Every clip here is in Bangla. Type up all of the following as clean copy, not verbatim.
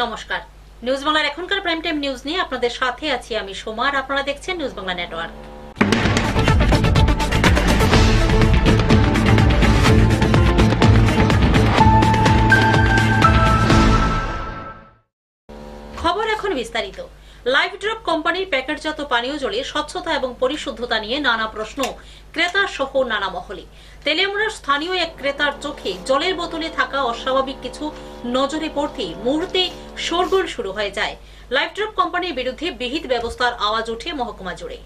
নমস্কার, নিউজ বাংলার এখনকার প্রাইম টাইম নিউজ নিয়ে আপনাদের সাথে আছি আমি সোমা। আর আপনারা দেখছেন নিউজ বাংলা নেটওয়ার্ক। খবর এখন বিস্তারিত। লাইফ ড্রপ কোম্পানির প্যাকেটজাত পানীয় জলে স্বচ্ছতা এবং পরিশুদ্ধতা নিয়ে নানা প্রশ্ন ক্রেতা সহ নানা মহলে। তেলিয়ামুড়ার স্থানীয় এক ক্রেতার চোখে জলের বোতলে থাকা অস্বাভাবিক কিছু নজরে পড়তেই মুহূর্তে শোরগোল শুরু হয়ে যায়। লাইফ ড্রপ কোম্পানির বিরুদ্ধে বিহিত ব্যবস্থার আওয়াজ ওঠে মহকুমা জুড়ে।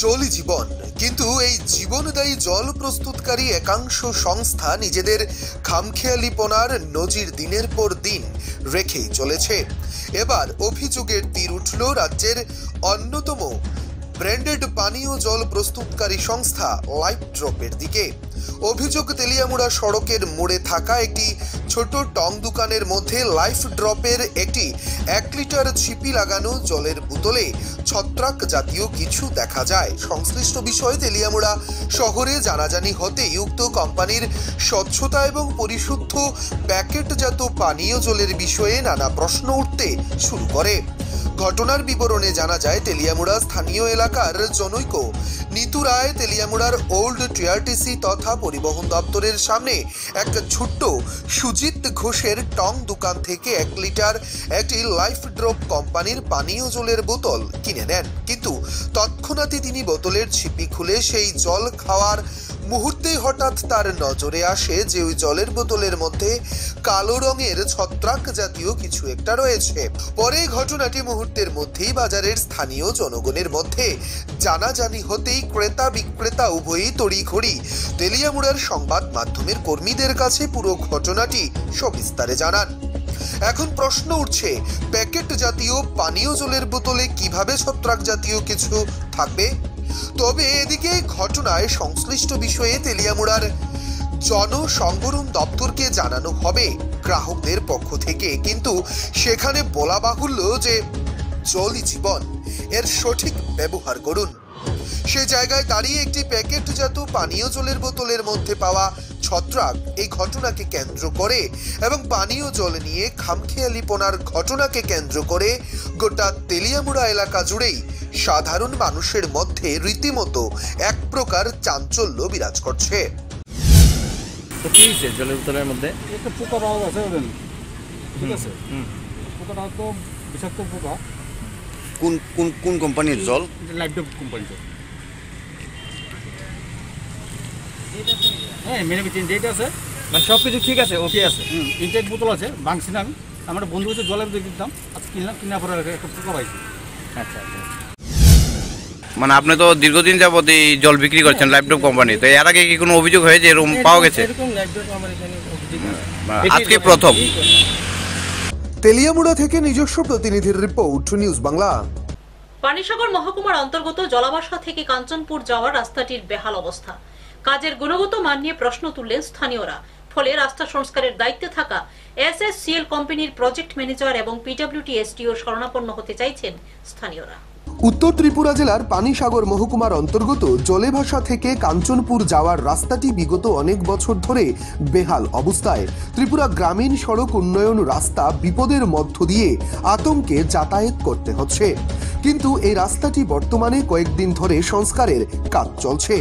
জলই জীবন, কিন্তু এই জীবনদায়ী জল প্রস্তুতকারী একাংশ সংস্থা নিজেদের খামখেয়ালিপনার নজির দিনের পর দিন রেখেই চলেছে। এবার অভিযোগের তীর উঠল রাজ্যের অন্যতম ব্র্যান্ডেড পানীয় জল প্রস্তুতকারী সংস্থা লাইফ ড্রপের দিকে। অভিযোগ, তেলিয়ামুড়া সড়কের মোড়ে থাকা একটি ছোট টং দোকানের মধ্যে লাইফ ড্রপের একটি 1 লিটার ছিপি লাগানো জলের বোতলে ছত্রাক জাতীয় কিছু দেখা যায়। সংশ্লিষ্ট বিষয়ে তেলিয়ামুড়া শহরে জানাজানি হতেই উক্ত কোম্পানির স্বচ্ছতা এবং পরিশুদ্ধ প্যাকেটজাত পানীয় জলের বিষয়ে নানা প্রশ্ন উঠতে শুরু করে। ঘটনার বিবরণে জানা যায়, তেলিয়ামুড়া স্থানীয় এলাকার জনৈক নিতু রায় তেলিয়ামুড়ার ওল্ড টিআরটিসি তথা পরিবহন দপ্তরের সামনে একটা ছোট্ট সুজিত ঘোষের টং দোকান থেকে 1 লিটার একটি লাইফ ড্রপ কোম্পানির পানীয় জলের বোতল কিনে নেন। কিন্তু তৎক্ষণাৎই তিনি বোতলের ছিপি খুলে সেই জল খাওয়ার মুহূর্তেই হঠাৎ তার নজরে আসে যে ওই জলের বোতলের মধ্যে কালো রঙের ছত্রাক জাতীয় কিছু একটা রয়েছে। পরে ঘটনাটি মুহূর্তের মধ্যেই বাজারের স্থানীয় জনগণের মধ্যে জানাজানি হতেই ক্রেতা বিক্রেতা উভয়ই তড়িঘড়ি তেলিয়ামুড়ার সংবাদ মাধ্যমের কর্মীদের কাছে পুরো ঘটনাটি সবিস্তারে জানান। এখন প্রশ্ন উঠছে, প্যাকেট জাতীয় পানীয় জলের বোতলে কিভাবে ছত্রাক জাতীয় কিছু থাকবে? তবে এদিকে ঘটনায় সংশ্লিষ্ট বিষয়ে তেলিয়ামুড়ার জনসংবরণ দপ্তরকে জানানো হবে গ্রাহকদের পক্ষ থেকে, কিন্তু সেখানে বলা বাহুল্য যে জলই জীবন, এর সঠিক ব্যবহার করুন। সে জায়গায় দাঁড়িয়ে একটি প্যাকেটজাত পানীয় জলের বোতলের মধ্যে পাওয়া ছত্রাক এই ঘটনাকে কেন্দ্র করে এবং পানীয় জল নিয়ে খামখেয়ালিপনার ঘটনাকে কেন্দ্র করে গোটা তেলিয়ামুড়া এলাকা জুড়েই সাধারণ মানুষের মধ্যে রীতিমতো এক প্রকার চাঞ্চল্য বিরাজ করছে। জলের বোতলের মধ্যে একটা পোকা পাওয়া গেছে, ঠিক আছে? পোকাটা তো বিষাক্ত পোকা। কোন কোন কোন কোম্পানির জল? লাইফ ড্রপ কোম্পানির জল। হ্যাঁ, মেনে বিচেন যেটা আছে মানে সব কিছু ঠিক আছে, ওকে আছে। ইনটেক বোতল আছে, ভাঙছি না আমি। আমার বন্ধু হচ্ছে জলের দিয়ে দিতাম, আজ কিনলাম, কেনার পরে একটা পোকা পাইছি। আচ্ছা আচ্ছা। মানে আপনি তো দীর্ঘদিন যাবত এই জল বিক্রি করছেন লাইফ ড্রপ কোম্পানি, তো এর আগে কি কোনো অভিযোগ হয়েছে এরকম পাওয়া গেছে? আজকে প্রথম। তেলিয়ামুড়া থেকে নিজস্ব প্রতিনিধির রিপোর্ট, নিউজ বাংলা। পানিসাগর মহকুমার অন্তর্গত জলাবাসা থেকে কাঞ্চনপুর যাওয়ার রাস্তাটির বেহাল অবস্থা। কাজের গুণগত মান নিয়ে প্রশ্ন তুললেন স্থানীয়রা। ফলে রাস্তা সংস্কারের দায়িত্বে থাকা এসএসসিএল কোম্পানির প্রজেক্ট ম্যানেজার এবং পিডব্লিউডি এসডিও শরণাপন্ন হতে চাইছেন স্থানীয়রা। উত্তর ত্রিপুরা জেলার পানিসাগর মহকুমার অন্তর্গত জলেভাসা থেকে কাঞ্চনপুর যাওয়ার রাস্তাটি বিগত অনেক বছর ধরে বেহাল অবস্থায়। ত্রিপুরা গ্রামীণ সড়ক উন্নয়ন রাস্তা বিপদের মধ্য দিয়ে আতঙ্কে যাতায়াত করতে হচ্ছে, কিন্তু এই রাস্তাটি বর্তমানে কয়েকদিন ধরে সংস্কারের কাজ চলছে।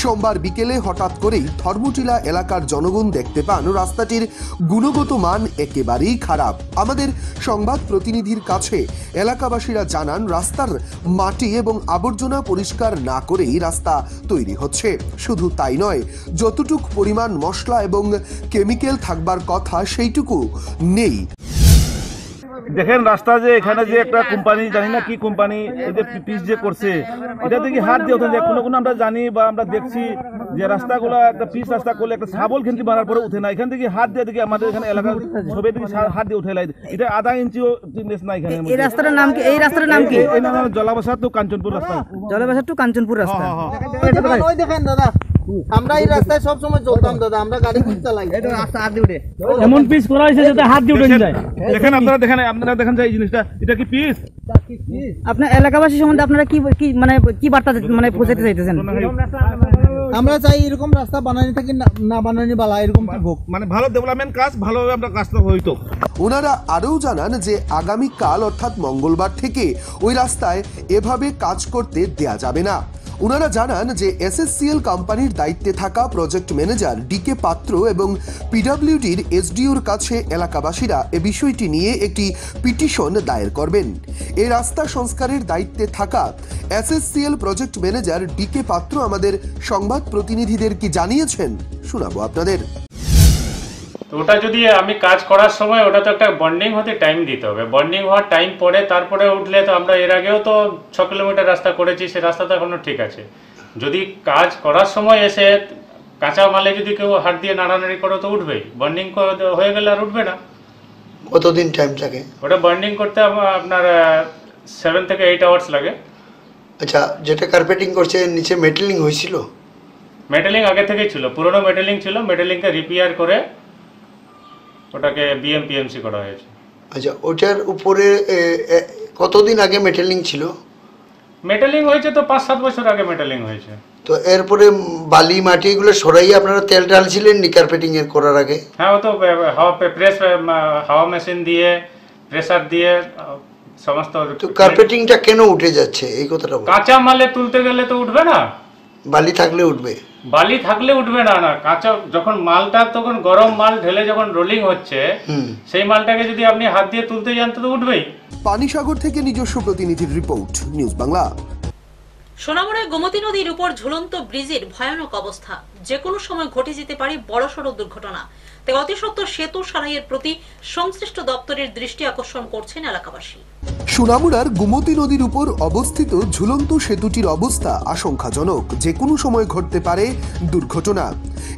সোমবার বিকেলে হঠাৎ করেই ধর্মটিলা এলাকার জনগণ দেখতে পান রাস্তাটির গুণগত মান একেবারেই খারাপ। আমাদের সংবাদ প্রতিনিধির কাছে এলাকাবাসীরা জানান, রাস্তার মাটি এবং আবর্জনা পরিষ্কার না করেই রাস্তা তৈরি হচ্ছে। শুধু তাই নয়, যতটুকু পরিমাণ মশলা এবং কেমিক্যাল থাকবার কথা সেইটুকু নেই। দেখেন রাস্তা যে এখানে যে একটা কোম্পানি, জানি না কি কোম্পানি, এই যে পিচ যে করছে, এটা থেকে হাত দিয়ে ওঠে। কোনো কোনো আমরা জানি বা আমরা দেখছি যে রাস্তাগুলো একটা পিচ রাস্তা করলে একটা শাবল কিন্তু মারার পরে উঠে না, এখান থেকে হাত দিয়ে দেখি আমাদের এখানে এলাকার সবাই থেকে হাত দিয়ে উঠে লাই, এটা আধা ইঞ্চিও জিনিস না এখানে। এই রাস্তাটার নাম কি? এই রাস্তার নাম কি? এই নাম জলাবাসা টু কাঞ্চনপুর রাস্তা। জলাবাসা টু কাঞ্চনপুর রাস্তা। ওই দেখেন দাদা, আমরা এই রাস্তায় সব সময় চলতাম দাদা, আমরা গাড়ি চালাই, এটা রাস্তা হাত দিয়ে উঠে এমন পিচ করা হয়েছে যাতে হাত দিয়ে উঠে যায়। দেখেন আপনারা দেখেন যে এই জিনিসটা, এটা কি পিচ? আপনার এলাকাবাসী সম্বন্ধে আপনারা কি কি মানে কি বার্তা মানে পৌঁছাতে চাইতেছেন? আমরা চাই এরকম রাস্তা বানানি থেকে না বানানি বালা এরকম হোক, মানে ভালো ডেভেলপমেন্ট কাজ ভালোভাবে আমরা কাজটা হইতো। ওনারা আরও জানান যে আগামীকাল অর্থাৎ মঙ্গলবার থেকে ওই রাস্তায় এভাবে কাজ করতে দেয়া যাবে না। ওনারা জানান যে এসএসসিএল কোম্পানির দায়িত্বে থাকা প্রজেক্ট ম্যানেজার ডিকে পাত্র এবং পিডব্লিউডির এসডিওর কাছে এলাকাবাসীরা এ বিষয়টি নিয়ে একটি পিটিশন দায়ের করবেন। এই রাস্তা সংস্কারের দায়িত্বে থাকা এসএসসিএল প্রজেক্ট ম্যানেজার ডিকে পাত্র আমাদের সংবাদ প্রতিনিধিদের কি জানিয়েছেন শোনাবো আপনাদের। তো ওটা যদি আমি কাজ করার সময় ওটা তো একটা বন্ডিং হতে টাইম দিতে হবে, বন্ডিং হওয়ার টাইম পরে তারপরে উঠলে তো আমরা এর আগেও তো 6 কিলোমিটার রাস্তা করেছি, সে রাস্তা তো এখনো ঠিক আছে। যদি কাজ করার সময় এসে কাঁচা মালে যদি কেউ হাত দিয়ে নাড়ানাড়ি করে তো উঠবেই, বন্ডিং হয়ে গেলে আর উঠবে না। কতদিন টাইম লাগে ওটা বন্ডিং করতে আপনার 7 থেকে 8 আওয়ার্স লাগে। আচ্ছা, যেটা কার্পেটিং করছে নিচে মেটেলিং হয়েছিল? মেটেলিং আগে থেকেই ছিল, পুরনো মেটেলিং ছিল, মেটেলিংকে রিপেয়ার করে ওটাকে বিএমপিএমসি করা হয়েছে। আচ্ছা, ওটার উপরে কতদিন আগে মেটেলিং ছিল? মেটেলিং হয়েছে তো 5-7 বছর আগে মেটেলিং হয়েছে। তো এরপরে বালি মাটি এগুলো সরাইয়ে আপনারা তেল ঢালছিলেন নি কার্পেটিং এর করার আগে? হ্যাঁ, ও তো হাওয়া মেশিন দিয়ে প্রেসার দিয়ে সমস্ত। তো কার্পেটিংটা কেন উঠে যাচ্ছে এই কথাটা? কাঁচা মালে তুলতে গেলে তো উঠবে না, বালি থাকলে উঠবে? বালি থাকলে উঠবে না। না, কাঁচা যখন মালটা তখন গরম মাল ঢেলে যখন রোলিং হচ্ছে সেই মালটাকে যদি আপনি হাত দিয়ে তুলতে যান তো উঠবেই। পানিসাগর থেকে নিজস্ব প্রতিনিধির রিপোর্ট, নিউজ বাংলা। সোনামুড়ায় গোমতী নদীর উপর ঝুলন্ত ব্রিজের ভয়ানক অবস্থা, যে কোনো সময় ঘটে যেতে পারে বড়সড় দুর্ঘটনা। তাই অতি সত্বর সেতু সারাইয়ের প্রতি সংশ্লিষ্ট দপ্তরের দৃষ্টি আকর্ষণ করছেন এলাকাবাসী। সোনামুড়ার গোমতী নদীর উপর অবস্থিত ঝুলন্ত সেতুটির অবস্থা আশঙ্কাজনক, যে কোনো সময় ঘটতে পারে দুর্ঘটনা।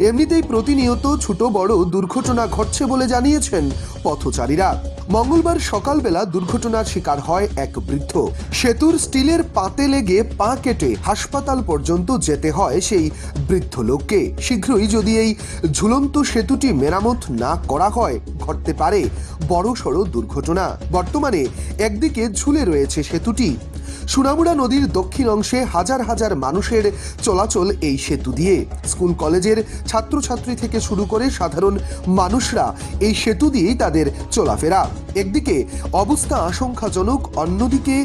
এমনিতেই প্রতিনিয়ত ছোট বড় দুর্ঘটনা ঘটছে বলে জানিয়েছেন পথচারীরা। মঙ্গলবার সকালবেলা দুর্ঘটনার শিকার হয় এক বৃদ্ধ। সেতুর স্টিলের পাতে লেগে পা কেটে হাসপাতাল পর্যন্ত যেতে হয় সেই বৃদ্ধ লোককে। শীঘ্রই যদি এই ঝুলন্ত সেতুটি মেরামত না করা হয় ঘটতে পারে বড়সড় দুর্ঘটনা। বর্তমানে একদিকে ঝুলে রয়েছে সেতুটি। সোনামুড়া নদীর দক্ষিণ অংশে হাজার হাজার মানুষের চলাচল এই সেতু দিয়ে। স্কুল কলেজের ছাত্রছাত্রী থেকে শুরু করে সাধারণ মানুষরা এই সেতু দিয়েই তাদের চলাফেরা। একদিকে অবস্থা আশঙ্কাজনক, অন্যদিকে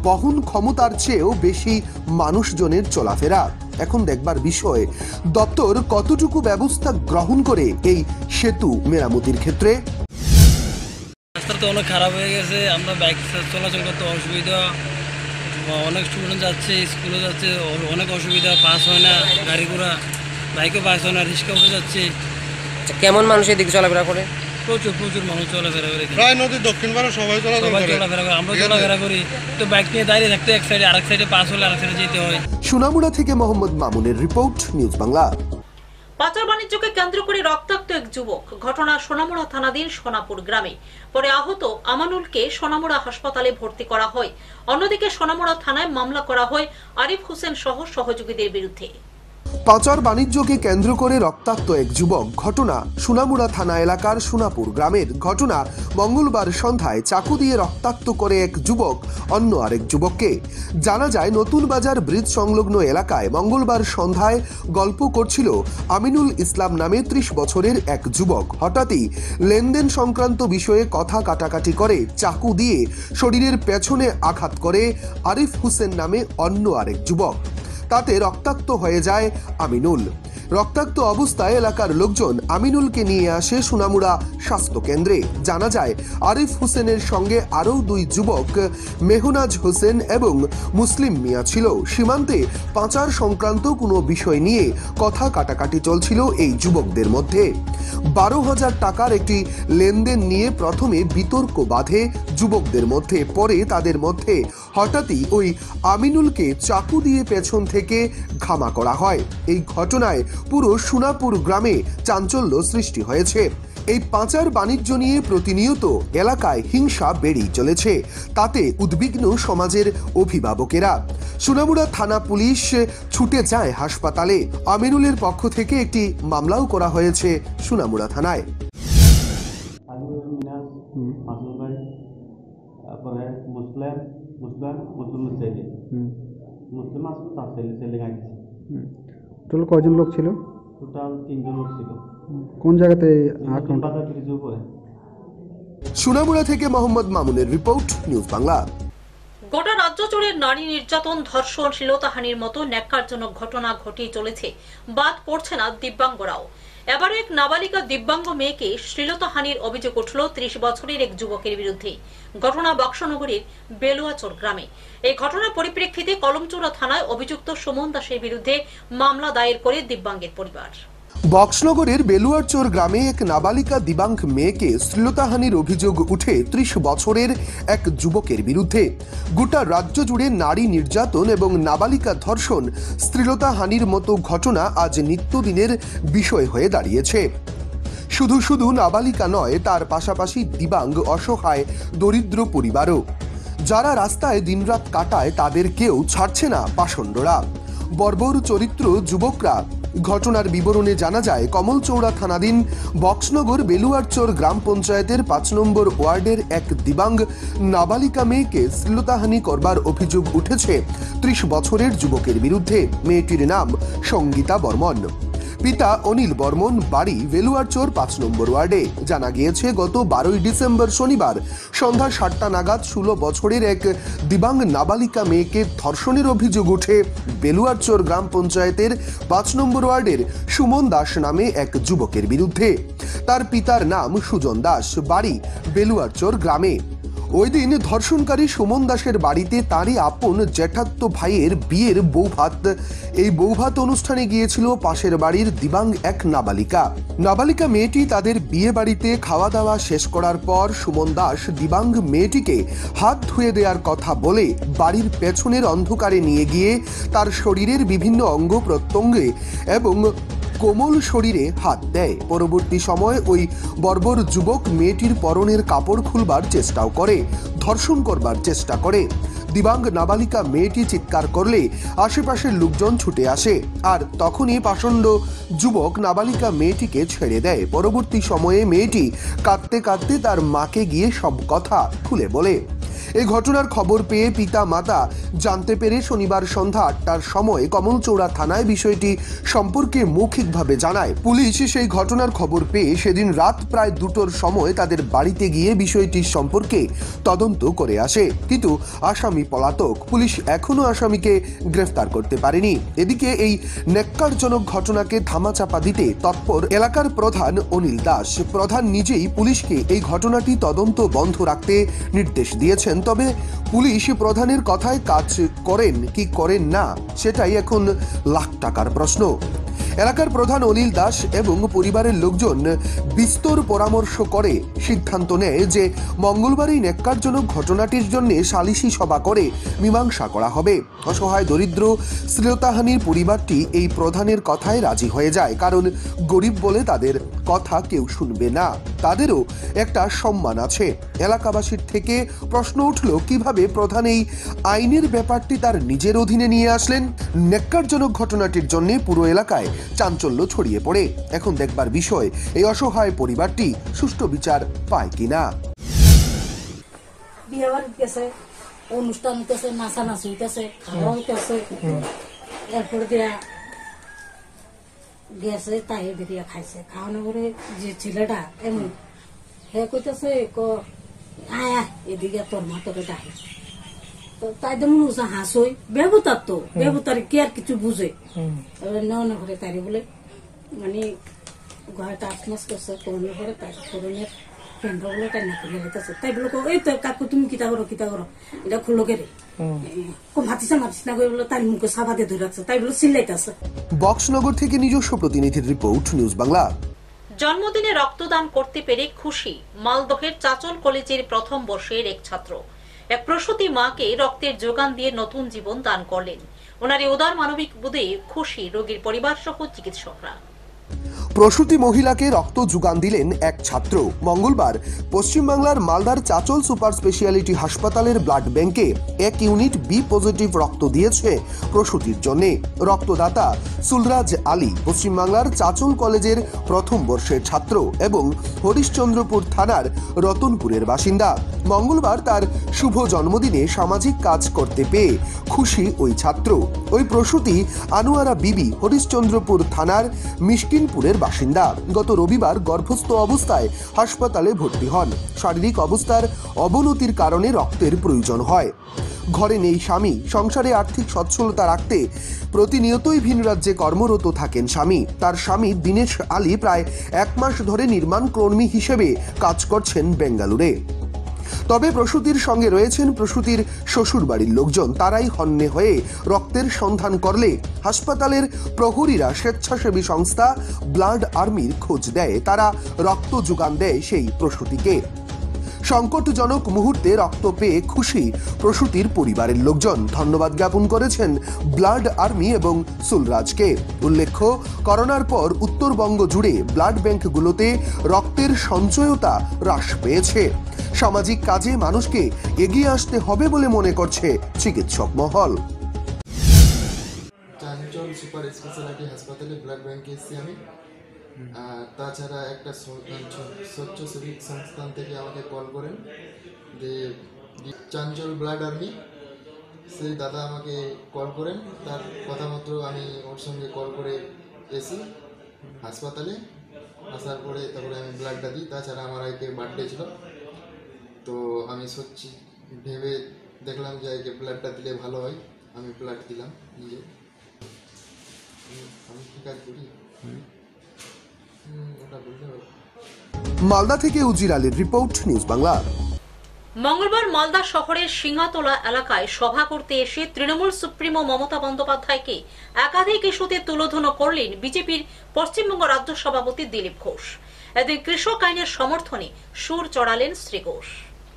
বহন ক্ষমতার চেয়েও বেশি মানুষজনের চলাফেরা। এখন দেখবার বিষয় দপ্তর কতটুকু ব্যবস্থা গ্রহণ করে এই সেতু মেরামতির ক্ষেত্রে। রাস্তা তো অনেক খারাপ হয়ে গেছে, আমরা বাইক চলাচল করতে অসুবিধা, অনেক স্টুডেন্ট যাচ্ছে, স্কুলে যাচ্ছে, অনেক অসুবিধা, পাস হয় না গাড়ি ঘোড়া, বাইকও পাস হয় না, রিক্সা উঠে যাচ্ছে। কেমন মানুষ এদিকে চলাফেরা করে? প্রচুর প্রচুর মানুষ চলাফেরা করে, প্রায় নদীর দক্ষিণ পাড়ে সবাই চলাফেরা করে, আমরা চলাফেরা করি। তো বাইক নিয়ে দাঁড়িয়ে থাকতে এক সাইডে, আরেক সাইডে পাস হলে আরেক সাইডে যেতে হয়। সোনামুড়া থেকে মোহাম্মদ মামুনের রিপোর্ট, নিউজ বাংলা। পাচার বাণিজ্যকে কেন্দ্র করে রক্তাক্ত এক যুবক। ঘটনা সোনামুড়া থানাধীন সোনাপুর গ্রামে। পরে আহত আমানুলকে সোনামুড়া হাসপাতালে ভর্তি করা হয়। অন্যদিকে সোনামুড়া থানায় মামলা করা হয় আরিফ হোসেন সহ সহযোগীদের বিরুদ্ধে। পাচার বাণিজ্যকে কেন্দ্র করে রক্তাক্ত এক যুবক। ঘটনা সোনামুড়া থানা এলাকার সোনাপুর গ্রামের। ঘটনা মঙ্গলবার সন্ধ্যায় চাকু দিয়ে রক্তাক্ত করে এক যুবক অন্য আরেক যুবককে। জানা যায় নতুন বাজার ব্রিজ সংলগ্ন এলাকায় মঙ্গলবার সন্ধ্যায় গল্প করছিল আমিনুল ইসলাম নামে 30 বছরের এক যুবক। হঠাৎই লেনদেন সংক্রান্ত বিষয়ে কথা কাটাকাটি করে চাকু দিয়ে শরীরের পেছনে আঘাত করে আরিফ হোসেন নামে অন্য আরেক যুবক। তাতে রক্তাক্ত হয়ে যায় আমিনুল। রক্তাক্ত অবস্থায় এলাকার লোকজন আমিনুলকে নিয়ে আসে সোনামুড়া স্বাস্থ্য কেন্দ্রে। জানা যায় আরিফ হোসেনের সঙ্গে আরও 2 যুবক মেহনাজ হোসেন এবং মুসলিম মিয়া ছিল। সীমান্তে পাচার সংক্রান্ত কোনো বিষয় নিয়ে কথা কাটাকাটি চলছিল এই যুবকদের মধ্যে। 12,000 টাকার একটি লেনদেন নিয়ে প্রথমে বিতর্ক বাধে যুবকদের মধ্যে। পরে তাদের মধ্যে হঠাৎই ওই আমিনুলকে চাকু দিয়ে পেছন থেকে ঘামা করা হয়। এই ঘটনায় পুরো সোনাপুর গ্রামে চাঞ্চল্য সৃষ্টি হয়েছে। এই পাচার বাণিজ্য নিয়ে প্রতিনিয়ত এলাকায় হিংসা বেড়েই চলেছে। তাতে উদ্বিগ্ন সমাজের অভিভাবকেরা। সোনামুড়া থানা পুলিশ ছুটে যায় হাসপাতালে। আমিনুলের পক্ষ থেকে একটি মামলাও করা হয়েছে সোনামুড়া থানায়। টোটাল কয়জন লোক ছিল? টোটাল 3 জন লোক ছিল। কোন জায়গাতে বাধা ব্রিজের উপরে? সোনামুড়া থেকে মোহাম্মদ মামুনের রিপোর্ট, নিউজ বাংলা। গোটা রাজ্য জুড়ে নারী নির্যাতন, ধর্ষণ, শ্লীলতাহানির মতো ন্যাক্কারজনক ঘটনা ঘটিয়ে চলেছে। বাদ পড়ছে না দিব্যাঙ্গরাও। এবারে এক নাবালিকা দিব্যাঙ্গ মেয়েকে শ্লীলতাহানির অভিযোগ উঠল 30 বছরের এক যুবকের বিরুদ্ধে। ঘটনা বক্সনগরের বেলুয়াচর গ্রামে। এই ঘটনার পরিপ্রেক্ষিতে কলমচৌড়া থানায় অভিযুক্ত সুমন দাসের বিরুদ্ধে মামলা দায়ের করে দিব্যাঙ্গের পরিবার। বক্সনগরের বেলুয়ারচর গ্রামে এক নাবালিকা দিব্যাঙ্গ মেয়েকে শ্লীলতাহানির অভিযোগ উঠে 30 বছরের এক যুবকের বিরুদ্ধে। গোটা রাজ্য জুড়ে নারী নির্যাতন এবং নাবালিকা ধর্ষণ, শ্লীলতাহানির মতো ঘটনা আজ নিত্যদিনের বিষয় হয়ে দাঁড়িয়েছে। শুধু শুধু নাবালিকা নয়, তার পাশাপাশি দিব্যাঙ্গ, অসহায়, দরিদ্র পরিবারও। যারা রাস্তায় দিনরাত কাটায় তাদেরকেও ছাড়ছে না পাষণ্ডরা। বর্বর চরিত্র যুবকরা। ঘটনার বিবরণে জানা যায়, কমলচৌড়া থানাধীন বক্সনগর বেলুয়ারচর গ্রাম পঞ্চায়েতের 5 নম্বর ওয়ার্ডের এক দিব্যাঙ্গ নাবালিকা মেয়েকে শ্লীলতাহানি করবার অভিযোগ উঠেছে 30 বছরের যুবকের বিরুদ্ধে। মেয়েটির নাম সঙ্গীতা বর্মন। পিতা অনিল বর্মন, বাড়ি বেলুয়ারচর 5 নম্বর ওয়ার্ডে। জানা গিয়েছে, গত 12 ডিসেম্বর শনিবার সন্ধ্যা 7টা নাগাদ 16 বছরের এক দিব্যাঙ্গ নাবালিকা মেয়েকে ধর্ষণের অভিযোগ ওঠে বেলুয়ারচর গ্রাম পঞ্চায়েতের 5 নম্বর ওয়ার্ডের সুমন দাস নামে এক যুবকের বিরুদ্ধে। তার পিতার নাম সুজন দাস, বাড়ি বেলুয়ারচর গ্রামে। ওই দিন ধর্ষণকারী সুমন দাসের বাড়িতে তারই আপন জ্যাঠাতো ভাইয়ের বিয়ের বৌভাত। এই বৌভাত অনুষ্ঠানে গিয়েছিল পাশের বাড়ির দিব্যাঙ্গ এক নাবালিকা। নাবালিকা মেয়েটি তাদের বিয়ে বাড়িতে খাওয়া দাওয়া শেষ করার পর সুমন দাস দিব্যাঙ্গ মেয়েটিকে হাত ধুয়ে দেওয়ার কথা বলে বাড়ির পেছনের অন্ধকারে নিয়ে গিয়ে তার শরীরের বিভিন্ন অঙ্গ প্রত্যঙ্গে এবং কোমল শরীরে হাত দেয়। পরবর্তী সময় ওই বর্বর যুবক মেয়েটির পরনের কাপড় খুলবার চেষ্টাও করে, ধর্ষণ করবার চেষ্টা করে। দিব্যাঙ্গ নাবালিকা মেয়েটি চিৎকার করলে আশেপাশের লোকজন ছুটে আসে, আর তখনই পাষণ্ড যুবক নাবালিকা মেয়েটিকে ছেড়ে দেয়। পরবর্তী সময়ে মেয়েটি কাঁদতে কাঁদতে তার মাকে গিয়ে সব কথা খুলে বলে। এই ঘটনার খবর পেয়ে পিতা মাতা জানতে পেরে শনিবার সন্ধ্যা 8টার সময় কমলচৌড়া থানায় বিষয়টি সম্পর্কে মৌখিকভাবে জানায়। পুলিশ সেই ঘটনার খবর পেয়ে সেদিন রাত প্রায় 2টোর সময় তাদের বাড়িতে গিয়ে বিষয়টির সম্পর্কে তদন্ত করে আসে, কিন্তু আসামি পলাতক। পুলিশ এখনো আসামিকে গ্রেফতার করতে পারেনি। এদিকে এই ন্যাক্কারজনক ঘটনাকে ধামাচাপা দিতে তৎপর এলাকার প্রধান অনিল দাস। প্রধান নিজেই পুলিশকে এই ঘটনাটি তদন্ত বন্ধ রাখতে নির্দেশ দিয়েছেন। তবে পুলিশ প্রধানের কথায় কাজ করেন কি করেন না, সেটাই এখন লাখ টাকার প্রশ্ন। এলাকার প্রধান অনিল দাস এবং পরিবারের লোকজন বিস্তর পরামর্শ করে সিদ্ধান্ত নেয় যে মঙ্গলবার এই ন্যাক্কারজনক ঘটনাটির জন্য সালিশি সভা করে মীমাংসা করা হবে। অসহায় দরিদ্র শ্লীলতাহানির পরিবারটি এই প্রধানের কথায় রাজি হয়ে যায়, কারণ গরিব বলে তাদের কথা কেউ শুনবে না, তাদেরও একটা সম্মান আছে। এলাকাবাসীর থেকে প্রশ্ন উঠল, কিভাবে প্রধান এই আইনের ব্যাপারটি তার নিজের অধীনে নিয়ে আসলেন। ন্যাক্কারজনক ঘটনাটির জন্য পুরো এলাকায় চাঞ্চল্য ছড়িয়ে পড়ে। এখন দেখবার বিষয়, এই অসহায় পরিবারটি সুষ্ঠু বিচার পায় কিনা। বিয়ে বাড়ি গেছে, অনুষ্ঠান হইতেছে, নাচানাচি হইতেছে, খাওয়া হইতেছে, এরপরে দিয়া গেছে, তাই বেরিয়ে খাইছে। খাওয়ানো করে যে ছেলেটা এমন হে কইতেছে, আয় এদিকে তোর মা তোকে ডাকে। তো তাই তো মনে হচ্ছে হাসই বেবতার, তো বেবতার কি আর কিছু বুঝে না করে তাই বলে মানে ঘরটা আসমাস করছে করোনা করে, তাই করোনার ফ্রেন্ড বলে তাই না খুলে যেতেছে। তাই বলে এই তো কাকু তুমি কিতা করো এটা খুলো কে রে মাতিস না করে বলে তার মুখে সাবাতে ধরে রাখছে, তাই বলে চিল্লাইতেছে। বক্সনগর থেকে নিজস্ব প্রতিনিধির রিপোর্ট, নিউজ বাংলা। জন্মদিনে রক্তদান করতে পেরে খুশি মালদহের চাচল কলেজের প্রথম বর্ষের এক ছাত্র। এক প্রসূতি মাকে রক্তের যোগান দিয়ে নতুন জীবন দান করলেন। ওনার এই উদার মানবিক বোধে খুশি রোগীর পরিবার সহ চিকিৎসকরা। প্রসূতি মহিলাকে রক্ত যোগান দিলেন এক ছাত্র। মঙ্গলবার পশ্চিমবাংলার মালদার চাচল সুপার স্পেশালিটি হাসপাতালের ব্লাড ব্যাংকে 1 ইউনিট বি পজিটিভ রক্ত দিয়েছে প্রসূতির জন্য। রক্তদাতা সুলরাজ আলী পশ্চিমবাংলার চাচল কলেজের প্রথম বর্ষের ছাত্র এবং হরিশ্চন্দ্রপুর থানার রতনপুরের বাসিন্দা। মঙ্গলবার তার শুভ জন্মদিনে সামাজিক কাজ করতে পেয়ে খুশি ওই ছাত্র। ওই প্রসূতি আনোয়ারা বিবি হরিশ্চন্দ্রপুর থানার মিষ্কিনপুরের বাসিন্দা। গত রবিবার গর্ভস্থ অবস্থায় হাসপাতালে ভর্তি হন। শারীরিক অবস্থার অবনতির কারণে রক্তের প্রয়োজন হয়। ঘরে নেই স্বামী। সংসারে আর্থিক সচ্ছলতা রাখতে প্রতিনিয়তই ভিন রাজ্যে কর্মরত থাকেন স্বামী। তার স্বামী দীনেশ আলী প্রায় 1 মাস ধরে নির্মাণ কর্মী হিসেবে কাজ করছেন বেঙ্গালুরে। তবে প্রসূতির সঙ্গে রয়েছেন প্রসূতির শ্বশুর বাড়ির লোকজন। তারাই হন্যে হয়ে রক্তের সন্ধান করলে হাসপাতালের প্রহরীরা স্বেচ্ছাসেবী সংস্থা ব্লাড আর্মির খোঁজ দেয়। তারা রক্ত যোগান দেয় সেই প্রসূতিকে। সংকটজনক মুহূর্তে রক্ত পেয়ে খুশি প্রসূতির পরিবারের লোকজন। ধন্যবাদ জ্ঞাপন করেছেন ব্লাড আর্মি এবং সুলরাজকে। উল্লেখ্য, করোনার পর উত্তরবঙ্গ জুড়ে ব্লাড ব্যাংকগুলোতে রক্তের সঞ্চয়তা হ্রাস পেয়েছে। সামাজিক কাজে মানুষকে এগিয়ে আসতে হবে বলে মনে করছে চিকিৎসক মহল। চাঞ্চল সুপার স্পেশালিটি হাসপাতালে ব্লাড ব্যাংকে এসেছি আমি। তাছাড়া একটা স্বেচ্ছাসেবী সংস্থান থেকে আমাকে কল করেন যে চাঞ্চল ব্লাড আর্মি, সেই দাদা আমাকে কল করেন। তার কথা মতো আমি ওর সঙ্গে কল করে এসি হাসপাতালে। আসার পরে তারপরে আমি ব্লাডটা দিই। তাছাড়া আমার আজকে বার্থডে ছিল, তো আমি সত্যি ভেবে দেখলাম যে আজকে ব্লাডটা দিলে ভালো হয়। আমি ব্লাড দিলাম নিজে। আমি কি কাজ করি ওটা বলতে হবে। মালদা থেকে উজির আলীর রিপোর্ট, নিউজ বাংলা। মঙ্গলবার মালদা শহরের সিংহাতলা এলাকায় সভা করতে এসে তৃণমূল সুপ্রিমো মমতা বন্দ্যোপাধ্যায়কে একাধিক ইস্যুতে তুলোধনা করলেন বিজেপির পশ্চিমবঙ্গ রাজ্য সভাপতি দিলীপ ঘোষ। এদিন কৃষক আইনের সমর্থনে সুর চড়ালেন শ্রী ঘোষ।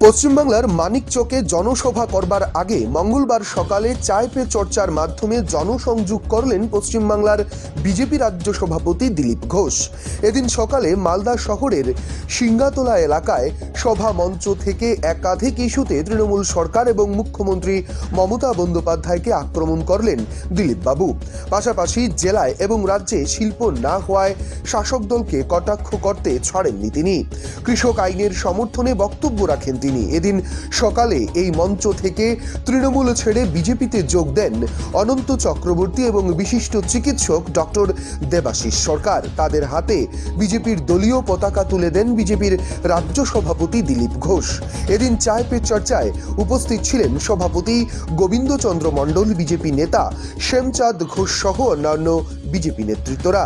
পশ্চিমবাংলার মানিকচকে জনসভা করবার আগে মঙ্গলবার সকালে চায় পে চর্চার মাধ্যমে জনসংযোগ করলেন পশ্চিমবাংলার বিজেপি রাজ্য সভাপতি দিলীপ ঘোষ। এদিন সকালে মালদা শহরের সিংহাতলা এলাকায় সভা মঞ্চ থেকে একাধিক ইস্যুতে তৃণমূল সরকার এবং মুখ্যমন্ত্রী মমতা বন্দ্যোপাধ্যায়কে আক্রমণ করলেন দিলীপ বাবু। পাশাপাশি জেলায় এবং রাজ্যে শিল্প না হওয়ায় শাসক দলকে কটাক্ষ করতে ছাড়েননি তিনি। কৃষক আইনের সমর্থনে বক্তব্য রাখেন তিনি। এদিন সকালে এই মঞ্চ থেকে তৃণমূল ছেড়ে বিজেপিতে যোগ দেন অনন্ত চক্রবর্তী এবং বিশিষ্ট চিকিৎসক ডক্টর দেবাশিস সরকার। তাদের হাতে বিজেপির দলীয় পতাকা তুলে দেন বিজেপির রাজ্য সভাপতি দিলীপ ঘোষ। এদিন চায় পে চর্চায় উপস্থিত ছিলেন সভাপতি গোবিন্দচন্দ্র মণ্ডল, বিজেপি নেতা শ্যামচাঁদ ঘোষ সহ অন্যান্য বিজেপি নেতৃত্বরা।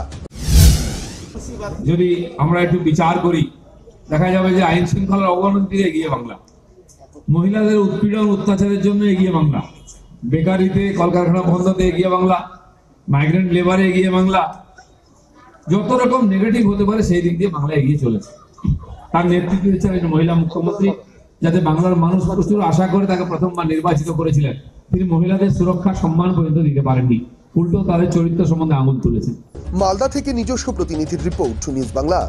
যদি আমরা একটু বিচার করি, দেখা যাবে যে আইন শৃঙ্খলার অবনতিতে এগিয়ে বাংলা, মহিলাদের উৎপীড়ন অত্যাচারের জন্য এগিয়ে বাংলা, বেকারিতে কলকারখানা বন্ধতে এগিয়ে বাংলা, মাইগ্রেন্ট লেবারে এগিয়ে বাংলা, যত রকম নেগেটিভ হতে পারে সেই দিক দিয়ে বাংলা এগিয়ে চলেছে। তার নেতৃত্ব দিচ্ছেন মহিলা মুখ্যমন্ত্রী, যাতে বাংলার মানুষ প্রচুর আশা করে তাকে প্রথমবার নির্বাচিত করেছিলেন। তিনি মহিলাদের সুরক্ষা সম্মান পর্যন্ত দিতে পারেননি, উল্টো তাদের চরিত্র সম্বন্ধে আঙুল তুলেছেন। মালদা থেকে নিজস্ব প্রতিনিধির রিপোর্ট, নিউজ বাংলা।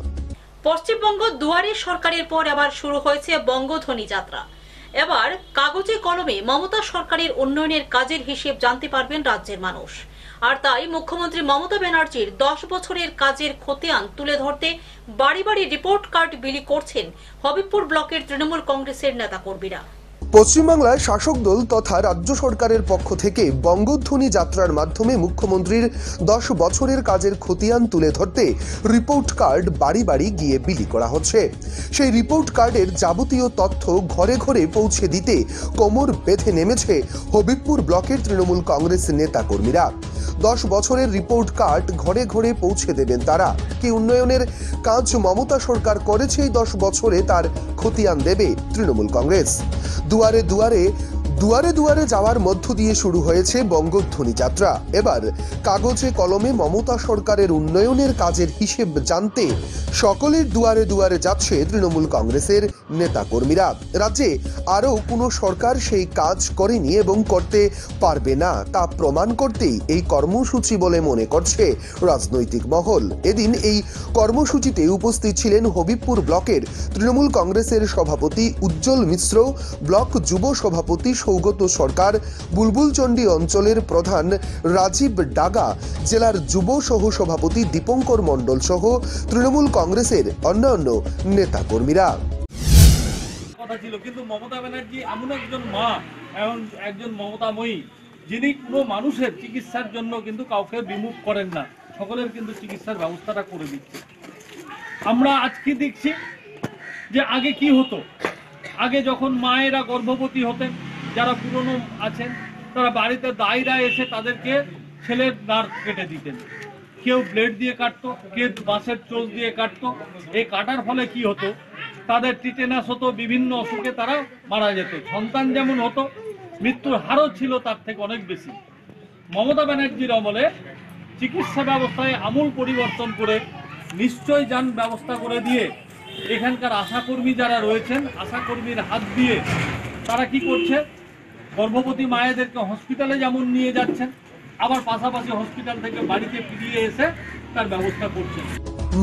পশ্চিমবঙ্গ দুয়ারে সরকারের পর আবার শুরু হয়েছে বঙ্গধ্বনি যাত্রা। এবার কাগজে কলমে মমতা সরকারের উন্নয়নের কাজের হিসেব জানতে পারবেন রাজ্যের মানুষ। আর তাই মুখ্যমন্ত্রী মমতা ব্যানার্জির 10 বছরের কাজের খতিয়ান তুলে ধরতে বাড়ি বাড়ি রিপোর্ট কার্ড বিলি করছেন হবিবপুর ব্লকের তৃণমূল কংগ্রেসের নেতাকর্মীরা। পশ্চিমবাংলায় শাসক দল তথা রাজ্য সরকারের পক্ষ থেকে বঙ্গধ্বনি যাত্রার মাধ্যমে মুখ্যমন্ত্রীর 10 বছরের কাজের খতিয়ান তুলে ধরতে রিপোর্ট কার্ড বাড়ি বাড়ি গিয়ে বিলি করা হচ্ছে। সেই রিপোর্ট কার্ডের যাবতীয় তথ্য ঘরে ঘরে পৌঁছে দিতে কোমর বেঁধে নেমেছে হবিবপুর ব্লকের তৃণমূল কংগ্রেস নেতাকর্মীরা। 10 বছরের রিপোর্ট কার্ড ঘরে ঘরে পৌঁছে দেবেন তারা। কি উন্নয়নের কাজ মমতা সরকার করেছে এই 10 বছরে তার খতিয়ান দেবে তৃণমূল কংগ্রেস। দুয়ারে দুয়ারে দুয়ারে দুয়ারে যাওয়ার মধ্য দিয়ে শুরু হয়েছে বঙ্গধ্বনি যাত্রা। এবার কাগজে কলমে মমতা সরকারের উন্নয়নের কাজের হিসেব জানতে সকলের দুয়ারে দুয়ারে যাচ্ছে তৃণমূল কংগ্রেসের নেতাকর্মীরা। রাজ্যে আরও কোনো সরকার সেই কাজ করেনি এবং করতে পারবে না তা প্রমাণ করতেই এই কর্মসূচি বলে মনে করছে রাজনৈতিক মহল। এদিন এই কর্মসূচিতে উপস্থিত ছিলেন হবিবপুর ব্লকের তৃণমূল কংগ্রেসের সভাপতি উজ্জ্বল মিশ্র, ব্লক যুব সভাপতি সৌগত সরকার, বুলবুলচন্ডী অঞ্চলের প্রধান রাজীব ডাগা, জেলার যুব সহ সভাপতি দীপঙ্কর মণ্ডল সহ তৃণমূল কংগ্রেসের অন্যান্য নেতাকর্মীরা। কথা ছিল, কিন্তু মমতা ব্যানার্জি এমন একজন মা, এমন একজন মমতাময়ী, যিনি কোনো মানুষের চিকিৎসার জন্য কিন্তু কাউকে বিমুখ করেন না, সকলের কিন্তু চিকিৎসার ব্যবস্থাটা করে দিচ্ছে। আমরা আজকে দেখছি যে আগে কি হতো, আগে যখন মায়েরা গর্ভবতী হতেন, যারা পুরনো আছেন তারা বাড়িতে দায়রা এসে তাদেরকে ছেলের নার্ভ কেটে দিতেন, কেউ ব্লেড দিয়ে কাটতো, কেউ বাঁশের চোখ দিয়ে কাটতো। এই কাটার ফলে কি হতো, তাদের টিটেনাস হতো, বিভিন্ন অসুখে তারা মারা যেত। সন্তান যেমন হতো, মৃত্যুর হারও ছিল তার থেকে অনেক বেশি। মমতা ব্যানার্জির আমলে চিকিৎসা ব্যবস্থায় আমূল পরিবর্তন করে নিশ্চয় যান ব্যবস্থা করে দিয়ে এখানকার আশাকর্মী যারা রয়েছেন, আশাকর্মীর হাত দিয়ে তারা কি করছে, গর্ভবতী মায়েদেরকে হসপিটালে যেমন নিয়ে যাচ্ছেন, আবার পাশাপাশি হসপিটাল থেকে বাড়িতে ফিরিয়ে এসে তার ব্যবস্থা করছেন।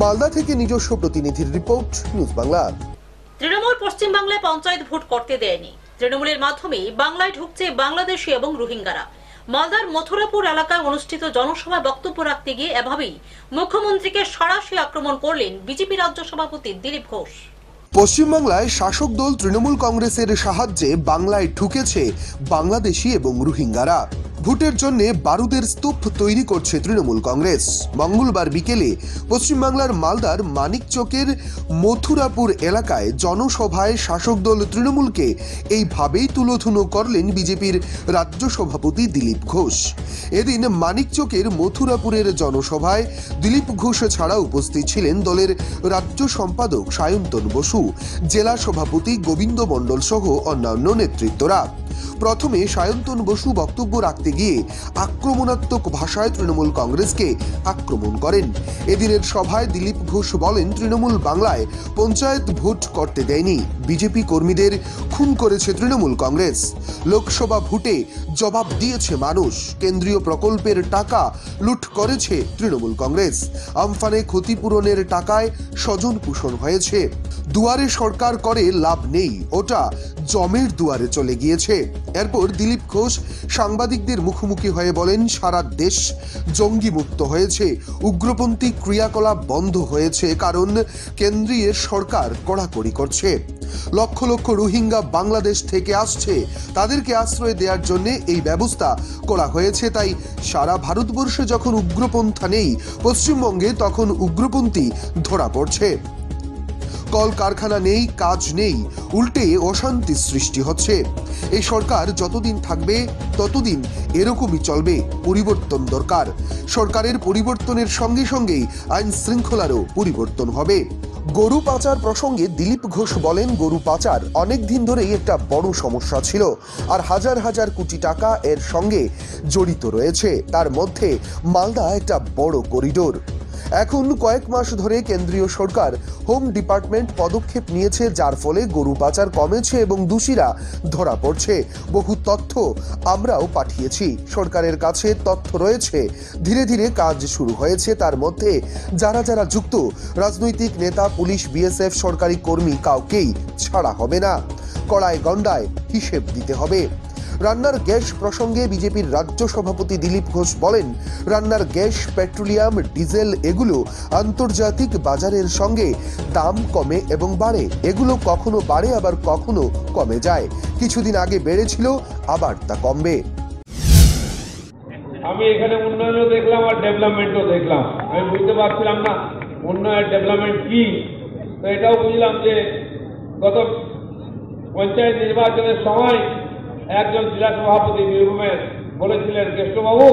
মালদা থেকে নিজস্ব প্রতিনিধির রিপোর্ট, নিউজ বাংলা। তৃণমূল পশ্চিমবাংলায় পঞ্চায়েত ভোট করতে দেয়নি। তৃণমূলের মাধ্যমে বাংলায় ঢুকছে বাংলাদেশি এবং রোহিঙ্গারা। মালদার মথুরাপুর এলাকায় অনুষ্ঠিত জনসভায় বক্তব্য রাখতে গিয়ে এভাবেই মুখ্যমন্ত্রীকে সরাসরি আক্রমণ করলেন বিজেপি রাজ্য সভাপতি দিলীপ ঘোষ। পশ্চিমবাংলায় শাসক দল তৃণমূল কংগ্রেসের সাহায্যে বাংলায় ঢুকেছে বাংলাদেশি এবং রোহিঙ্গারা। ভোটের জন্য বারুদের স্তূপ তৈরি করছে তৃণমূল কংগ্রেস। মঙ্গলবার বিকেলে পশ্চিমবাংলার মালদার মানিকচকের মথুরাপুর এলাকায় জনসভায় শাসক দল তৃণমূলকে এইভাবেই তুলোধুনো করলেন বিজেপির রাজ্য সভাপতি দিলীপ ঘোষ। এদিন মানিকচকের মথুরাপুরের জনসভায় দিলীপ ঘোষ ছাড়া উপস্থিত ছিলেন দলের রাজ্য সম্পাদক সায়ন্তন বসু, জেলা সভাপতি গোবিন্দ মণ্ডল সহ অন্যান্য নেতৃত্বরা। প্রথমে সায়ন্তন বসু বক্তব্য রাখতে গিয়ে আক্রমণাত্মক ভাষায় তৃণমূল কংগ্রেসকে আক্রমণ করেন। এদিনের সভায় দিলীপ ঘোষ বলেন, তৃণমূল বাংলায় পঞ্চায়েত ভোট করতে দেয়নি, বিজেপি কর্মীদের খুন করেছে তৃণমূল কংগ্রেস। লোকসভা ভোটে জবাব দিয়েছে মানুষ, কেন্দ্রীয় প্রকল্পের টাকা লুট করেছে তৃণমূল কংগ্রেস, আমফানে ক্ষতিপূরণের টাকায় স্বজন পোষণ হয়েছে, দুয়ারে সরকার করে লাভ নেই, ওটা জমের দুয়ারে চলে গিয়েছে। এরপর দিলীপ ঘোষ সাংবাদিকদের মুখোমুখি হয়ে বলেন, সারা দেশ জঙ্গি মুক্ত হয়েছে, উগ্রপন্থী ক্রিয়াকলাপ বন্ধ হয়েছে, কারণ কেন্দ্রীয় সরকার কড়াকড়ি করছে। লক্ষ লক্ষ রোহিঙ্গা বাংলাদেশ থেকে আসছে, তাদেরকে আশ্রয় দেওয়ার জন্য এই ব্যবস্থা করা হয়েছে। তাই সারা ভারতবর্ষে যখন উগ্রপন্থা নেই, পশ্চিমবঙ্গে তখন উগ্রপন্থী ধরা পড়ছে। কলকারখানা নেই, কাজ নেই, উল্টে অশান্তি সৃষ্টি হচ্ছে। এই সরকার যতদিন থাকবে ততদিন এরকমই চলবে। পরিবর্তন দরকার। সরকারের পরিবর্তনের সঙ্গে সঙ্গেই আইন শৃঙ্খলারও পরিবর্তন হবে। গরু পাচার প্রসঙ্গে দিলীপ ঘোষ বলেন, গরু পাচার অনেক দিন ধরেই একটা বড় সমস্যা ছিল, আর হাজার হাজার কোটি টাকা এর সঙ্গে জড়িত রয়েছে। তার মধ্যে মালদা একটা বড় করিডোর। এখন কয়েক মাস ধরে কেন্দ্রীয় সরকার হোম ডিপার্টমেন্ট পদক্ষেপ নিয়েছে, যার ফলে গরু পাচার কমেছে এবং দোষীরা ধরা পড়ছে। বহু তথ্য আমরাও পাঠিয়েছি, সরকারের কাছে তথ্য রয়েছে। ধীরে ধীরে কাজ শুরু হয়েছে। তার মধ্যে যারা যারা যুক্ত, রাজনৈতিক নেতা, পুলিশ, বিএসএফ, সরকারি কর্মী, কাউকেই ছাড়া হবে না। কড়ায় গন্ডায় হিসেব দিতে হবে। রান্নার গ্যাস প্রসঙ্গে বিজেপির রাজ্য সভাপতি দিলীপ ঘোষ বলেন, রান্নার গ্যাস, পেট্রোলিয়াম, ডিজেল এগুলো আন্তর্জাতিক বাজারের সঙ্গে দাম কমে এবং বাড়ে। এগুলো কখনো বাড়ে আবার কখনো কমে যায়। কিছুদিন আগে বেড়েছিল, আবার তা কমবে। আমি এখানে উন্নয়নও দেখলাম আর ডেভেলপমেন্টও দেখলাম। আমি বুঝতে পারছিলাম না উন্নয়ন ডেভেলপমেন্ট কি। তো এটাও বুঝলাম যে গত পঞ্চায়েত নির্বাচনের সময় একজন জেলা সভাপতি বীরভূমের বলেছিলেন, কৃষ্ণবাবু,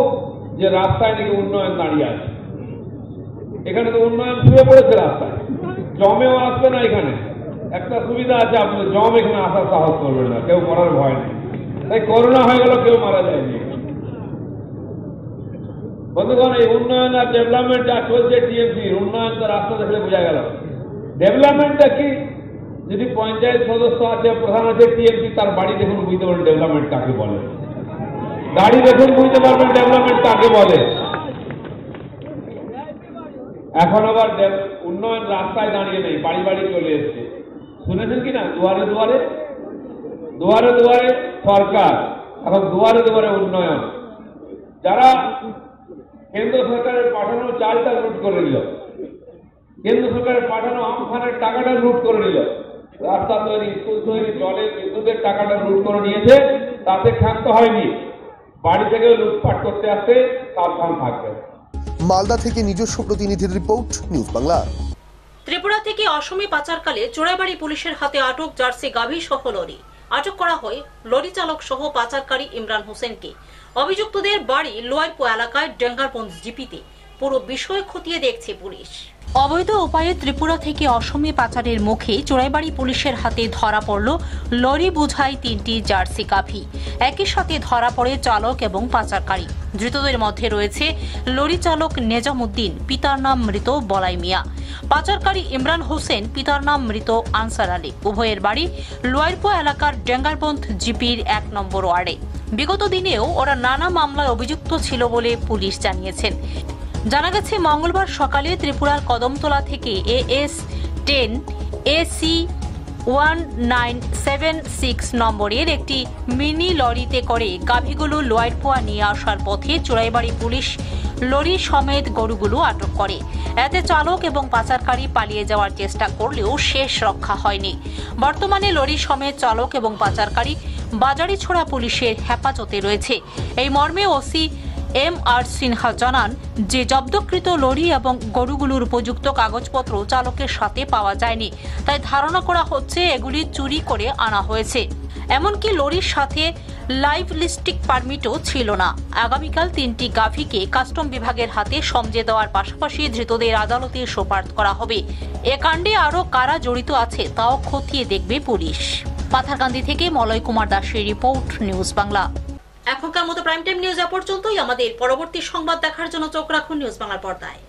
যে রাস্তায় নাকি উন্নয়ন দাঁড়িয়ে আছে। এখানে তো উন্নয়ন শুয়ে পড়েছে রাস্তায়, জমেও আসবে না। এখানে একটা সুবিধা আছে, আপনার জম এখানে আসার সাহস করবেন না, কেউ করার ভয় নেই। তাই করোনা হয়ে গেল, কেউ মারা যায়নি। বন্ধুগণ, এই উন্নয়ন আর ডেভেলপমেন্ট যা চলছে, টিএমসি উন্নয়ন তো রাস্তা দেখলে বোঝা গেল। ডেভেলপমেন্টটা কি? যদি পঞ্চায়েত সদস্য আছে, প্রধান আছে, টিএমসি, তার বাড়ি দেখুন, বুঝতে পারবেন ডেভেলপমেন্ট কাকে বলে। গাড়ি দেখুন, বুঝতে পারবেন ডেভেলপমেন্ট কাকে বলে। এখন আবার উন্নয়ন রাস্তায় দাঁড়িয়ে নেই, বাড়ি বাড়ি চলে এসছে। শুনেছেন কিনা? দুয়ারে দুয়ারে, দুয়ারে দুয়ারে সরকার, এখন দুয়ারে দুয়ারে উন্নয়ন। যারা কেন্দ্র সরকারের পাঠানো চালটা লুট করে নিল, কেন্দ্র সরকারের পাঠানো আমফানের টাকাটা লুট করে নিল, রাস্তা তৈরি, স্কুল তৈরি, জলের বিদ্যুতের টাকাটা লুট করে নিয়েছে, তাতে ক্ষান্ত হয়নি। বাড়ি থেকে লুটপাট করতে আসতে সাবধান থাকবে। মালদা থেকে নিজস্ব প্রতিনিধির রিপোর্ট, নিউজ বাংলা। ত্রিপুরা থেকে অসমে পাচারকালে চোরাইবাড়ি পুলিশের হাতে আটক জার্সি গাভী সহ লরি। আটক করা হয় লরি চালক সহ পাচারকারী ইমরান হোসেনকে। অভিযুক্তদের বাড়ি লোয়ারপো এলাকায় ডেঙ্গারপন্থ জিপিতে। পুরো বিষয় খতিয়ে দেখছে পুলিশ। অবৈধ উপায়ে ত্রিপুরা থেকে অসমে পাচারের মুখে চোরাইবাড়ি পুলিশের হাতে ধরা পড়ল লরি বোঝাই 3টি জার্সি গাভী। একই সাথে ধরা পড়ে চালক এবং পাচারকারী। ধৃতদের মধ্যে রয়েছে লরি চালক নেজামুদ্দিন, পিতার নাম মৃত বলাই মিয়া, পাচারকারী ইমরান হোসেন, পিতার নাম মৃত আনসার আলী। উভয়ের বাড়ি লোয়ারপো এলাকার ডেঙ্গারপন্থ জিপির 1 নম্বর ওয়ার্ডে। বিগত দিনেও ওরা নানা মামলায় অভিযুক্ত ছিল বলে পুলিশ জানিয়েছেন। জানা গেছে, মঙ্গলবার সকালে ত্রিপুরার কদমতলা থেকে AS10 AC 1976 নম্বরের একটি মিনি লরিতে করে গাভীগুলো লোয়ারপোয়া নিয়ে আসার পথে চোরাইবাড়ি পুলিশ লরি সমেত গরুগুলো আটক করে। এতে চালক এবং পাচারকারী পালিয়ে যাওয়ার চেষ্টা করলেও শেষ রক্ষা হয়নি। বর্তমানে লরি সমেত চালক এবং পাচারকারী বাজারিছড়া পুলিশের হেফাজতে রয়েছে। এই মর্মে ওসি MR সিনহা জানান যে জব্দকৃত লরি এবং গরুগুলোর উপযুক্ত কাগজপত্র চালকের সাথে পাওয়া যায়নি, তাই ধারণা করা হচ্ছে এগুলি চুরি করে আনা হয়েছে। এমনকি লরির সাথে লাইভ লিস্টিক পারমিটও ছিল না। আগামীকাল 3টি গাভীকে কাস্টম বিভাগের হাতে সমঝে দেওয়ার পাশাপাশি ধৃতদের আদালতে সোপর্দ করা হবে। এ কাণ্ডে আরও কারা জড়িত আছে তাও খতিয়ে দেখবে পুলিশ। পাথারকান্দি থেকে মলয় কুমার দাসের রিপোর্ট, নিউজ বাংলা। এখনকার মতো প্রাইম টাইম নিউজ পর্যন্তই। আমাদের পরবর্তী সংবাদ দেখার জন্য চোখ রাখুন নিউজ বাংলার পর্দায়।